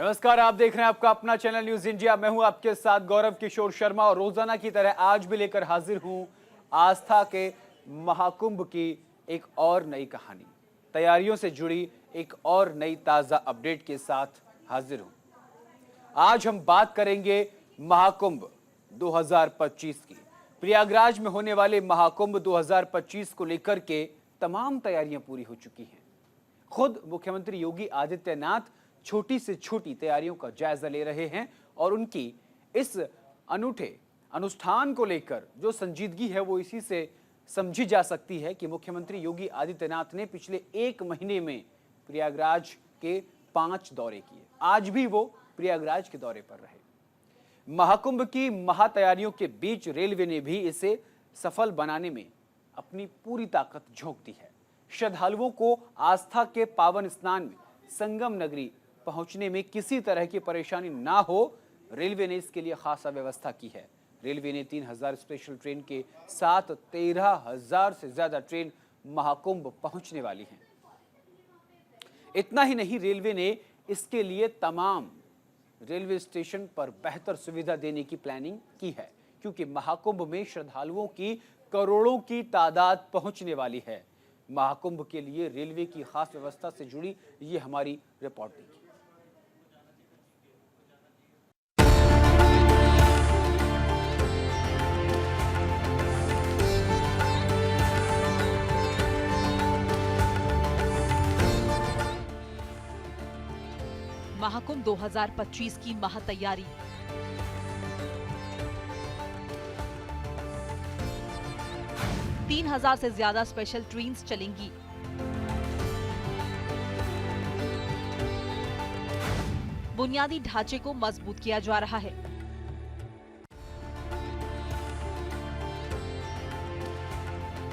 नमस्कार, आप देख रहे हैं आपका अपना चैनल न्यूज इंडिया। मैं हूं आपके साथ गौरव किशोर शर्मा और रोजाना की तरह आज भी लेकर हाजिर हूं आस्था के महाकुंभ की एक और नई कहानी, तैयारियों से जुड़ी एक और नई ताजा अपडेट के साथ हाजिर हूं। आज हम बात करेंगे महाकुंभ 2025 की। प्रयागराज में होने वाले महाकुंभ 2025 को लेकर के तमाम तैयारियां पूरी हो चुकी हैं। खुद मुख्यमंत्री योगी आदित्यनाथ छोटी से छोटी तैयारियों का जायजा ले रहे हैं और उनकी इस अनूठे अनुष्ठान को लेकर जो संजीदगी है वो इसी से समझी जा सकती है कि मुख्यमंत्री योगी आदित्यनाथ ने पिछले 1 महीने में प्रयागराज के 5 दौरे किए। आज भी वो प्रयागराज के दौरे पर रहे। महाकुंभ की महातैयारियों के बीच रेलवे ने भी इसे सफल बनाने में अपनी पूरी ताकत झोंक दी है। श्रद्धालुओं को आस्था के पावन स्नान में संगम नगरी पहुंचने में किसी तरह की परेशानी ना हो, रेलवे ने इसके लिए खासा व्यवस्था की है। रेलवे ने 3000 स्पेशल ट्रेन के साथ 13,000 से ज्यादा ट्रेन महाकुंभ पहुंचने वाली हैं। इतना ही नहीं, रेलवे ने इसके लिए तमाम रेलवे स्टेशन पर बेहतर सुविधा देने की प्लानिंग की है, क्योंकि महाकुंभ में श्रद्धालुओं की करोड़ों की तादाद पहुंचने वाली है। महाकुंभ के लिए रेलवे की खास व्यवस्था से जुड़ी ये हमारी रिपोर्ट देखिए। महाकुंभ 2025 की महातैयारी। तीन 3000 से ज्यादा स्पेशल ट्रेन्स चलेंगी। बुनियादी ढांचे को मजबूत किया जा रहा है।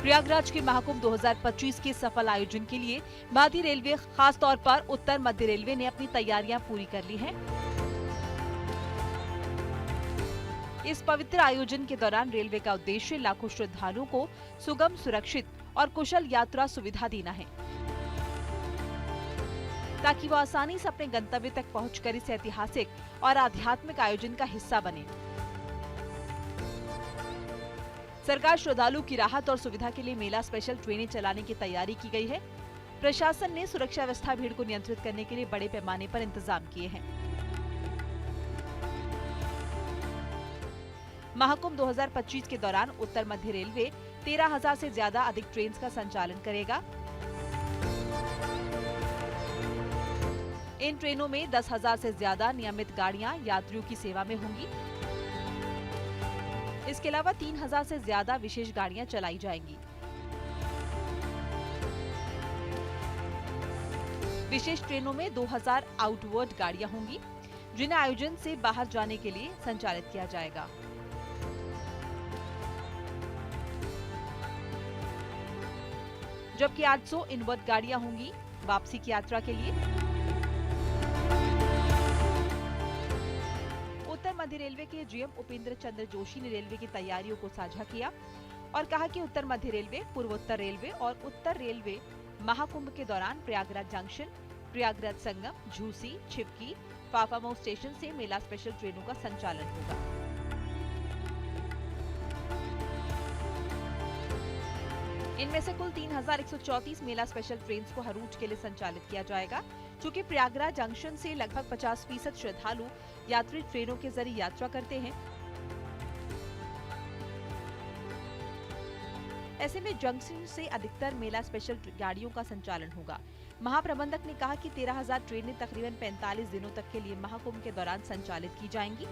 प्रयागराज के महाकुंभ 2025 के सफल आयोजन के लिए भारतीय रेलवे, खास तौर पर उत्तर मध्य रेलवे ने अपनी तैयारियां पूरी कर ली हैं। इस पवित्र आयोजन के दौरान रेलवे का उद्देश्य लाखों श्रद्धालुओं को सुगम, सुरक्षित और कुशल यात्रा सुविधा देना है, ताकि वो आसानी से अपने गंतव्य तक पहुंचकर इस ऐतिहासिक और आध्यात्मिक आयोजन का हिस्सा बने। सरकार श्रद्धालु की राहत और सुविधा के लिए मेला स्पेशल ट्रेनें चलाने की तैयारी की गई है। प्रशासन ने सुरक्षा व्यवस्था, भीड़ को नियंत्रित करने के लिए बड़े पैमाने पर इंतजाम किए हैं। महाकुंभ 2025 के दौरान उत्तर मध्य रेलवे 13,000 से ज्यादा अधिक ट्रेन का संचालन करेगा। इन ट्रेनों में 10,000 से ज्यादा नियमित गाड़ियां यात्रियों की सेवा में होंगी। इसके अलावा 3,000 से ज्यादा विशेष गाड़ियां चलाई जाएंगी। विशेष ट्रेनों में 2,000 आउटवर्ड गाड़ियां होंगी, जिन्हें आयोजन से बाहर जाने के लिए संचालित किया जाएगा। जबकि 800 इनवर्ट गाड़ियां होंगी वापसी की यात्रा के लिए। उत्तर मध्य रेलवे के जीएम उपेंद्र चंद्र जोशी ने रेलवे की तैयारियों को साझा किया और कहा कि उत्तर मध्य रेलवे, पूर्वोत्तर रेलवे और उत्तर रेलवे महाकुंभ के दौरान प्रयागराज जंक्शन, प्रयागराज संगम, झूसी, छिपकी, फाफामऊ स्टेशन से मेला स्पेशल ट्रेनों का संचालन होगा। इनमें से कुल 3,134 मेला स्पेशल ट्रेन को हर रूट के लिए संचालित किया जाएगा। चूंकि प्रयागराज जंक्शन से लगभग 50% श्रद्धालु यात्री ट्रेनों के जरिए यात्रा करते हैं, ऐसे में जंक्शन से अधिकतर मेला स्पेशल गाड़ियों का संचालन होगा। महाप्रबंधक ने कहा कि 13,000 ट्रेनें तकरीबन 45 दिनों तक के लिए महाकुंभ के दौरान संचालित की जाएंगी।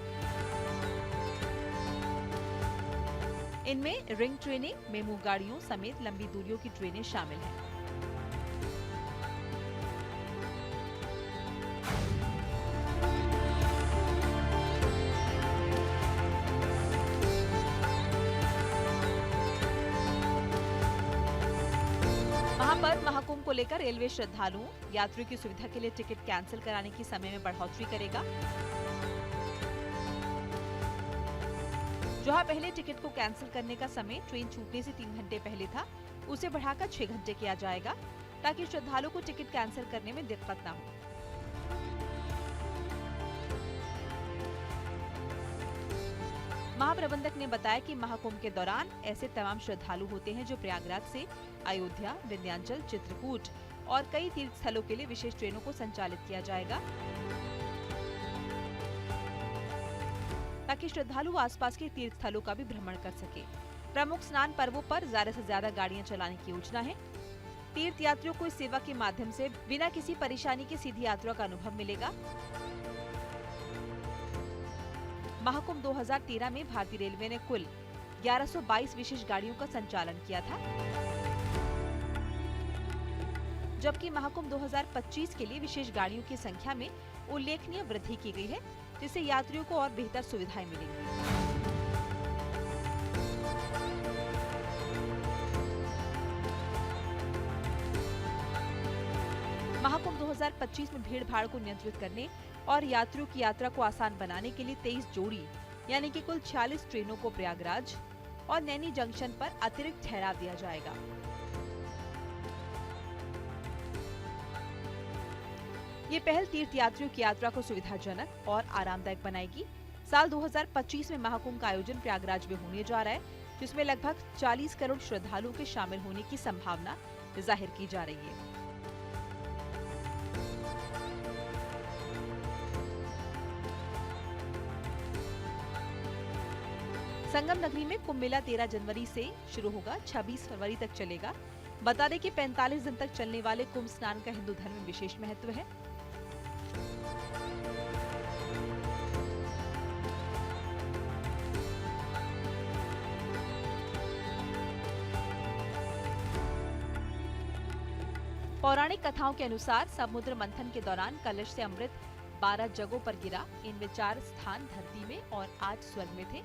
इनमें रिंग ट्रेनें, मेमू गाड़ियों समेत लंबी दूरियों की ट्रेनें शामिल हैं। वहां पर महाकुंभ को लेकर रेलवे श्रद्धालुओं, यात्रियों की सुविधा के लिए टिकट कैंसिल कराने की समय में बढ़ोतरी करेगा। जहां पहले टिकट को कैंसिल करने का समय ट्रेन छूटने से 3 घंटे पहले था, उसे बढ़ाकर 6 घंटे किया जाएगा, ताकि श्रद्धालुओं को टिकट कैंसिल करने में दिक्कत न हो। महाप्रबंधक ने बताया कि महाकुंभ के दौरान ऐसे तमाम श्रद्धालु होते हैं जो प्रयागराज से अयोध्या, विंध्याचल, चित्रकूट और कई तीर्थ स्थलों के लिए विशेष ट्रेनों को संचालित किया जाएगा, ताकि श्रद्धालु आसपास के तीर्थ स्थलों का भी भ्रमण कर सके। प्रमुख स्नान पर्वों पर ज्यादा से ज्यादा गाड़ियां चलाने की योजना है। तीर्थ यात्रियों को इस सेवा के माध्यम से बिना किसी परेशानी के सीधी यात्रा का अनुभव मिलेगा। महाकुंभ 2013 में भारतीय रेलवे ने कुल 1122 विशेष गाड़ियों का संचालन किया था, जबकि महाकुंभ 2025 के लिए विशेष गाड़ियों की संख्या में उल्लेखनीय वृद्धि की गई है, जिससे यात्रियों को और बेहतर सुविधाएं मिलेंगी। महाकुंभ 2025 में भीड़ भाड़ को नियंत्रित करने और यात्रियों की यात्रा को आसान बनाने के लिए 23 जोड़ी यानी कि कुल 46 ट्रेनों को प्रयागराज और नैनी जंक्शन पर अतिरिक्त ठहराव दिया जाएगा। ये पहल तीर्थ यात्रियों की यात्रा को सुविधाजनक और आरामदायक बनाएगी। साल 2025 में महाकुंभ का आयोजन प्रयागराज में होने जा रहा है, जिसमें लगभग 40 करोड़ श्रद्धालुओं के शामिल होने की संभावना जाहिर की जा रही है। संगम नगरी में कुंभ मेला 13 जनवरी से शुरू होगा, 26 फरवरी तक चलेगा। बता दें कि 45 दिन तक चलने वाले कुंभ स्नान का हिंदू धर्म में विशेष महत्व है। पौराणिक कथाओं के अनुसार समुद्र मंथन के दौरान कलश से अमृत 12 जगहों पर गिरा। इनमें 4 स्थान धरती में और 8 स्वर्ग में थे।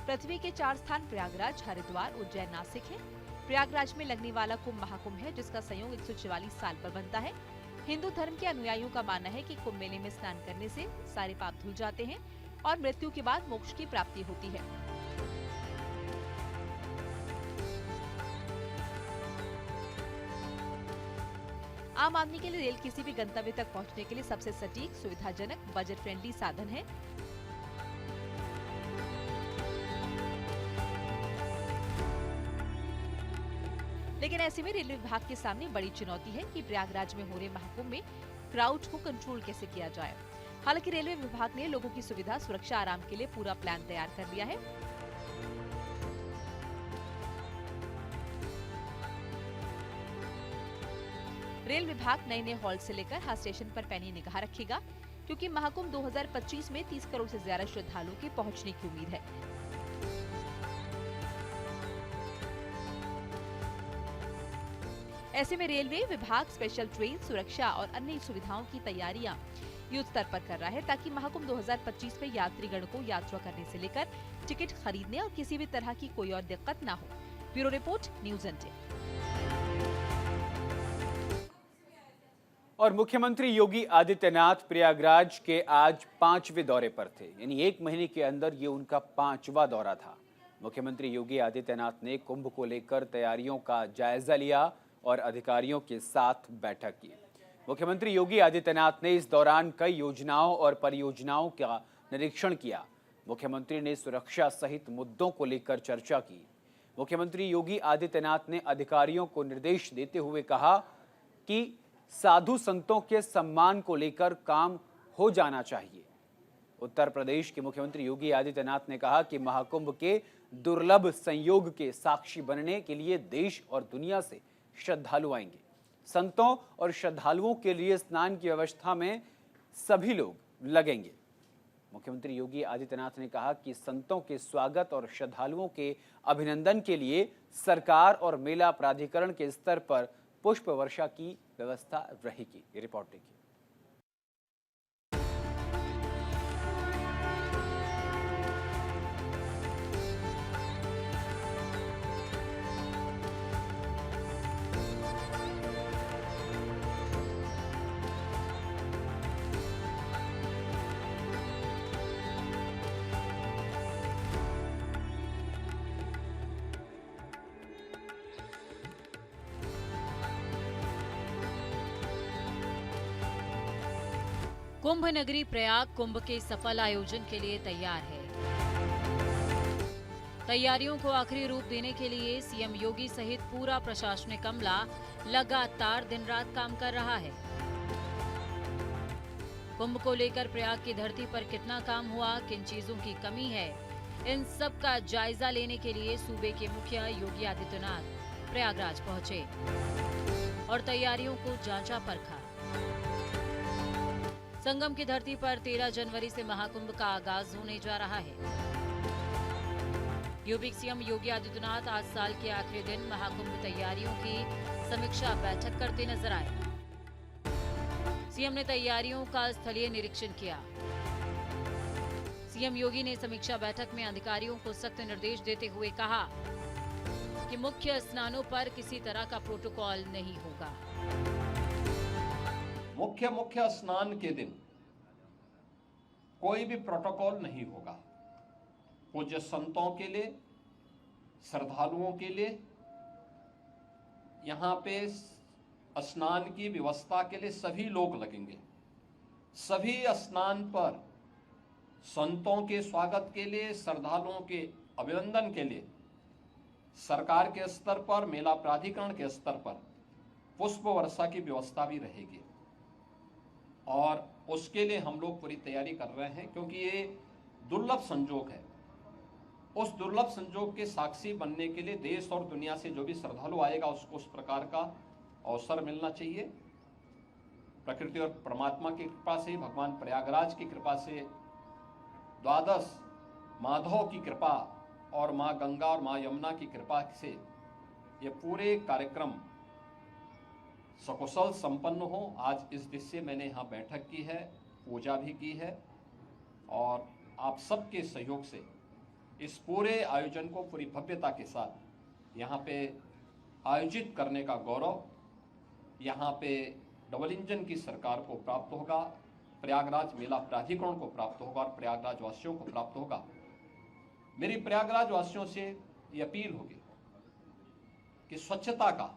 पृथ्वी के 4 स्थान प्रयागराज, हरिद्वार, उज्जैन, नासिक है। प्रयागराज में लगने वाला कुंभ महाकुंभ है, जिसका संयोग 144 साल पर बनता है। हिंदू धर्म के अनुयायियों का मानना है कि कुंभ मेले में स्नान करने से सारे पाप धुल जाते हैं और मृत्यु के बाद मोक्ष की प्राप्ति होती है। आम आदमी के लिए रेल किसी भी गंतव्य तक पहुंचने के लिए सबसे सटीक, सुविधाजनक, बजट फ्रेंडली साधन है। लेकिन ऐसे में रेलवे विभाग के सामने बड़ी चुनौती है कि प्रयागराज में हो रहे महाकुंभ में क्राउड को कंट्रोल कैसे किया जाए। हालांकि रेलवे विभाग ने लोगों की सुविधा, सुरक्षा, आराम के लिए पूरा प्लान तैयार कर लिया है। रेल विभाग नए हॉल्ट से लेकर हर स्टेशन पर पैनी निगाह रखेगा, क्योंकि महाकुंभ 2025 में 30 करोड़ से ज्यादा श्रद्धालुओं के पहुंचने की उम्मीद है। ऐसे में रेलवे विभाग स्पेशल ट्रेन, सुरक्षा और अन्य सुविधाओं की तैयारियां युद्ध स्तर पर कर रहा है, ताकि महाकुंभ 2025 में यात्रीगण को यात्रा करने से लेकर टिकट खरीदने और किसी भी तरह की कोई और दिक्कत न हो। Bureau report, news India. और मुख्यमंत्री योगी आदित्यनाथ प्रयागराज के आज 5वें दौरे पर थे, यानी 1 महीने के अंदर ये उनका 5वां दौरा था। मुख्यमंत्री योगी आदित्यनाथ ने कुंभ को लेकर तैयारियों का जायजा लिया और अधिकारियों के साथ बैठक की। मुख्यमंत्री योगी आदित्यनाथ ने इस दौरान कई योजनाओं और परियोजनाओं का निरीक्षण किया। मुख्यमंत्री ने सुरक्षा सहित मुद्दों को लेकर चर्चा की। मुख्यमंत्री योगी आदित्यनाथ ने अधिकारियों को निर्देश देते हुए कहा कि साधु संतों के सम्मान को लेकर काम हो जाना चाहिए। उत्तर प्रदेश के मुख्यमंत्री योगी आदित्यनाथ ने कहा कि महाकुंभ के दुर्लभ संयोग के साक्षी बनने के लिए देश और दुनिया से श्रद्धालु आएंगे। संतों और श्रद्धालुओं के लिए स्नान की व्यवस्था में सभी लोग लगेंगे। मुख्यमंत्री योगी आदित्यनाथ ने कहा कि संतों के स्वागत और श्रद्धालुओं के अभिनंदन के लिए सरकार और मेला प्राधिकरण के स्तर पर पुष्प वर्षा की व्यवस्था रहेगी। ये रिपोर्ट देखिए। कुंभ नगरी प्रयाग कुंभ के सफल आयोजन के लिए तैयार है। तैयारियों को आखिरी रूप देने के लिए सीएम योगी सहित पूरा प्रशासनिक अमला लगातार दिन रात काम कर रहा है। कुंभ को लेकर प्रयाग की धरती पर कितना काम हुआ, किन चीजों की कमी है, इन सब का जायजा लेने के लिए सूबे के मुखिया योगी आदित्यनाथ प्रयागराज पहुंचे और तैयारियों को जांचा परखा। संगम की धरती पर 13 जनवरी से महाकुंभ का आगाज होने जा रहा है। यूपी सीएम योगी आदित्यनाथ आज साल के आखिरी दिन महाकुंभ तैयारियों की समीक्षा बैठक करते नजर आए। सीएम ने तैयारियों का स्थलीय निरीक्षण किया। सीएम योगी ने समीक्षा बैठक में अधिकारियों को सख्त निर्देश देते हुए कहा कि मुख्य स्नानों पर किसी तरह का प्रोटोकॉल नहीं होगा। मुख्य स्नान के दिन कोई भी प्रोटोकॉल नहीं होगा। पूज्य संतों के लिए, श्रद्धालुओं के लिए यहाँ पे स्नान की व्यवस्था के लिए सभी लोग लगेंगे। सभी स्नान पर संतों के स्वागत के लिए, श्रद्धालुओं के अभिनंदन के लिए सरकार के स्तर पर, मेला प्राधिकरण के स्तर पर पुष्प वर्षा की व्यवस्था भी रहेगी और उसके लिए हम लोग पूरी तैयारी कर रहे हैं, क्योंकि ये दुर्लभ संजोग है। उस दुर्लभ संजोग के साक्षी बनने के लिए देश और दुनिया से जो भी श्रद्धालु आएगा उसको उस प्रकार का अवसर मिलना चाहिए। प्रकृति और परमात्मा की कृपा से, भगवान प्रयागराज की कृपा से, द्वादश माधव की कृपा और माँ गंगा और माँ यमुना की कृपा से ये पूरे कार्यक्रम सकुशल संपन्न हो। आज इस दृश्य मैंने यहाँ बैठक की है, पूजा भी की है और आप सबके सहयोग से इस पूरे आयोजन को पूरी भव्यता के साथ यहाँ पे आयोजित करने का गौरव यहाँ पे डबल इंजन की सरकार को प्राप्त होगा, प्रयागराज मेला प्राधिकरण को प्राप्त होगा और प्रयागराज वासियों को प्राप्त होगा। मेरी प्रयागराज वासियों से ये अपील होगी कि स्वच्छता का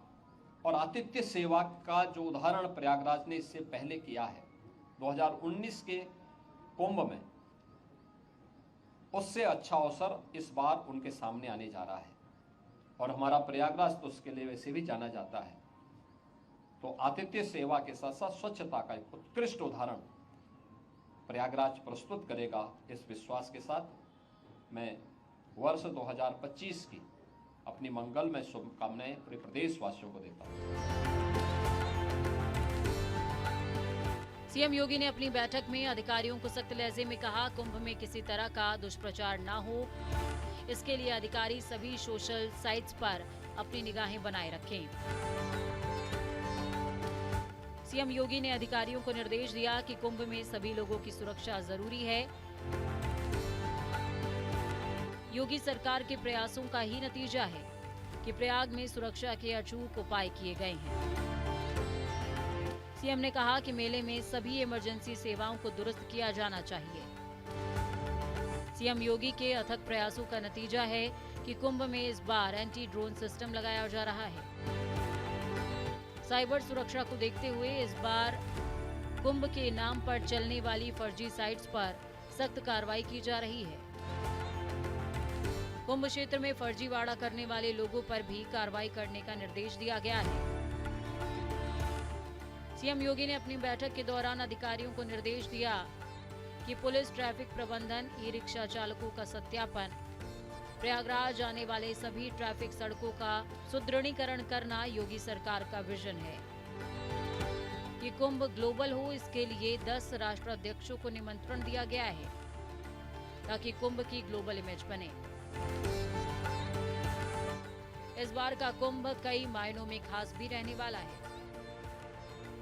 और आतिथ्य सेवा का जो उदाहरण प्रयागराज ने इससे पहले किया है 2019 के कुंभ में, उससे अच्छा अवसर इस बार उनके सामने आने जा रहा है और हमारा प्रयागराज तो उसके लिए वैसे भी जाना जाता है। तो आतिथ्य सेवा के साथ साथ स्वच्छता का एक उत्कृष्ट उदाहरण प्रयागराज प्रस्तुत करेगा। इस विश्वास के साथ मैं वर्ष 2025 की अपनी मंगलमय शुभकामनाएं पूरे प्रदेशवासियों को देता हूं। सीएम योगी ने अपनी बैठक में अधिकारियों को सख्त लहजे में कहा, कुंभ में किसी तरह का दुष्प्रचार न हो, इसके लिए अधिकारी सभी सोशल साइट्स पर अपनी निगाहें बनाए रखें। सीएम योगी ने अधिकारियों को निर्देश दिया कि कुंभ में सभी लोगों की सुरक्षा जरूरी है। योगी सरकार के प्रयासों का ही नतीजा है कि प्रयाग में सुरक्षा के अचूक उपाय किए गए हैं। सीएम ने कहा कि मेले में सभी इमरजेंसी सेवाओं को दुरुस्त किया जाना चाहिए। सीएम योगी के अथक प्रयासों का नतीजा है कि कुंभ में इस बार एंटी ड्रोन सिस्टम लगाया जा रहा है। साइबर सुरक्षा को देखते हुए इस बार कुंभ के नाम पर चलने वाली फर्जी साइट्स पर सख्त कार्रवाई की जा रही है। कुंभ क्षेत्र में फर्जीवाड़ा करने वाले लोगों पर भी कार्रवाई करने का निर्देश दिया गया है। सीएम योगी ने अपनी बैठक के दौरान अधिकारियों को निर्देश दिया कि पुलिस, ट्रैफिक प्रबंधन, ई रिक्शा चालकों का सत्यापन, प्रयागराज आने वाले सभी ट्रैफिक सड़कों का सुदृढ़ीकरण करना योगी सरकार का विजन है। कि कुंभ ग्लोबल हो, इसके लिए 10 राष्ट्राध्यक्षों को निमंत्रण दिया गया है ताकि कुंभ की ग्लोबल इमेज बने। इस बार का कुंभ कई मायनों में खास भी रहने वाला है।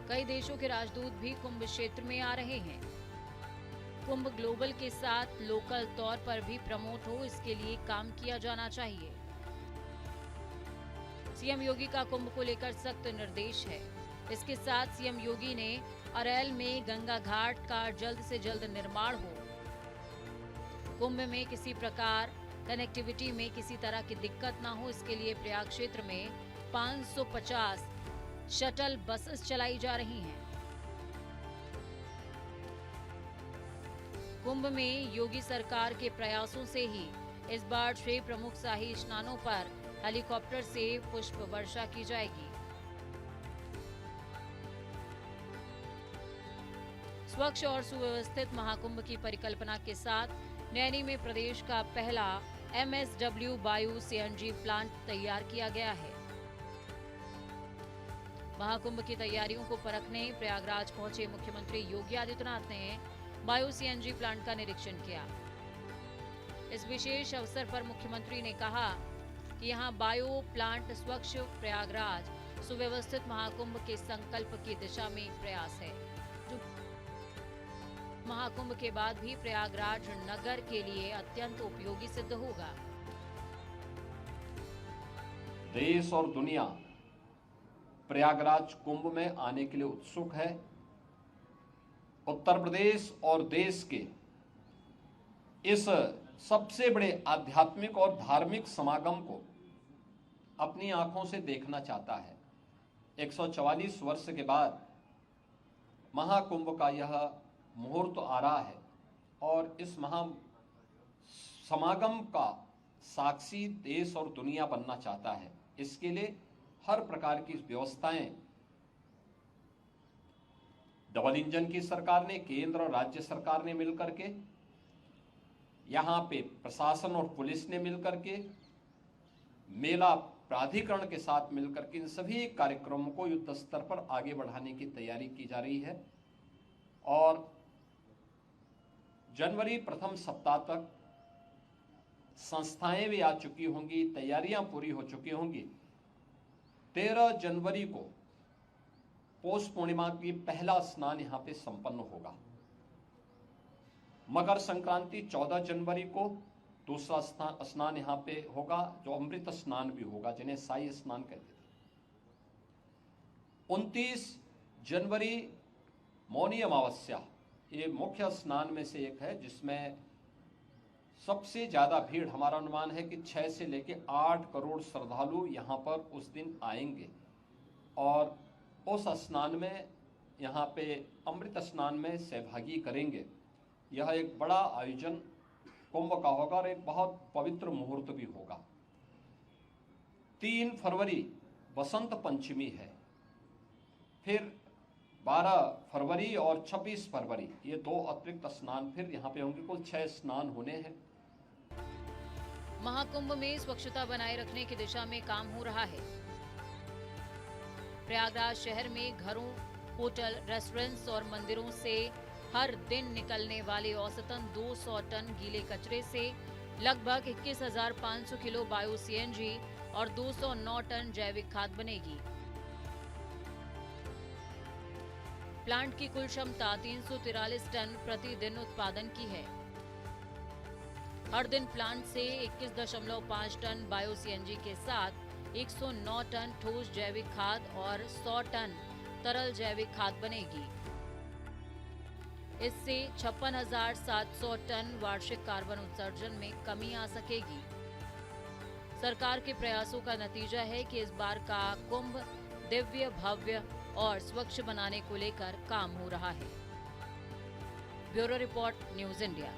कई देशों के राजदूत भी कुंभ क्षेत्र में आ रहे हैं। कुंभ ग्लोबल के साथ लोकल तौर पर भी प्रमोट हो, इसके लिए काम किया जाना चाहिए। सीएम योगी का कुंभ को लेकर सख्त निर्देश है। इसके साथ सीएम योगी ने अरैल में गंगा घाट का जल्द से जल्द निर्माण हो, कुंभ में किसी प्रकार कनेक्टिविटी में किसी तरह की दिक्कत ना हो, इसके लिए प्रयाग क्षेत्र में 550 शटल बसेस चलाई जा रही हैं। कुंभ में योगी सरकार के प्रयासों से ही इस बार 6 प्रमुख शाही स्नानों पर हेलीकॉप्टर से पुष्प वर्षा की जाएगी। स्वच्छ और सुव्यवस्थित महाकुंभ की परिकल्पना के साथ नैनी में प्रदेश का पहला MSW बायो CNG प्लांट तैयार किया गया है। महाकुंभ की तैयारियों को परखने प्रयागराज पहुंचे मुख्यमंत्री योगी आदित्यनाथ ने बायो CNG प्लांट का निरीक्षण किया। इस विशेष अवसर पर मुख्यमंत्री ने कहा कि यहां बायो प्लांट स्वच्छ प्रयागराज सुव्यवस्थित महाकुंभ के संकल्प की दिशा में प्रयास है, जो महाकुंभ के बाद भी प्रयागराज नगर के लिए अत्यंत उपयोगी सिद्ध होगा। देश और दुनिया प्रयागराज कुंभ में आने के लिए उत्सुक है। उत्तर प्रदेश और देश के इस सबसे बड़े आध्यात्मिक और धार्मिक समागम को अपनी आंखों से देखना चाहता है। 144 वर्ष के बाद महाकुंभ का यह मुहूर्त आ रहा है और इस महा समागम का साक्षी देश और दुनिया बनना चाहता है। इसके लिए हर प्रकार की व्यवस्थाएं डबल इंजन की सरकार ने, केंद्र और राज्य सरकार ने मिलकर के, यहां पे प्रशासन और पुलिस ने मिलकर के, मेला प्राधिकरण के साथ मिलकर के इन सभी कार्यक्रमों को युद्ध स्तर पर आगे बढ़ाने की तैयारी की जा रही है। और जनवरी प्रथम सप्ताह तक संस्थाएं भी आ चुकी होंगी, तैयारियां पूरी हो चुकी होंगी। 13 जनवरी को पौष पूर्णिमा की पहला स्नान यहां पे संपन्न होगा। मकर संक्रांति 14 जनवरी को दूसरा स्नान यहां पे होगा, जो अमृत स्नान भी होगा, जिन्हें शाही स्नान कहते थे। 29 जनवरी मौनी अमावस्या, ये मुख्य स्नान में से एक है, जिसमें सबसे ज्यादा भीड़, हमारा अनुमान है कि 6 से लेकर 8 करोड़ श्रद्धालु यहां पर उस दिन आएंगे और उस स्नान में, यहाँ पे अमृत स्नान में सहभागी करेंगे। यह एक बड़ा आयोजन कुंभ का होगा और एक बहुत पवित्र मुहूर्त भी होगा। 3 फरवरी बसंत पंचमी है, फिर 12 फरवरी और 26 फरवरी ये 2 अतिरिक्त स्नान फिर यहाँ पे होंगे। कुल 6 स्नान होने हैं। महाकुंभ में स्वच्छता बनाए रखने की दिशा में काम हो रहा है। प्रयागराज शहर में घरों, होटल, रेस्टोरेंट्स और मंदिरों से हर दिन निकलने वाले औसतन 200 टन गीले कचरे से लगभग 21,500 किलो बायो CNG और 209 टन जैविक खाद बनेगी। प्लांट की कुल क्षमता 343 टन प्रतिदिन उत्पादन की है। हर दिन प्लांट से 21.5 टन बायो CNG के साथ 109 टन ठोस जैविक खाद और 100 टन तरल जैविक खाद बनेगी। इससे 56,700 टन वार्षिक कार्बन उत्सर्जन में कमी आ सकेगी। सरकार के प्रयासों का नतीजा है कि इस बार का कुंभ दिव्य, भव्य और स्वच्छ बनाने को लेकर काम हो रहा है। Bureau report, news India.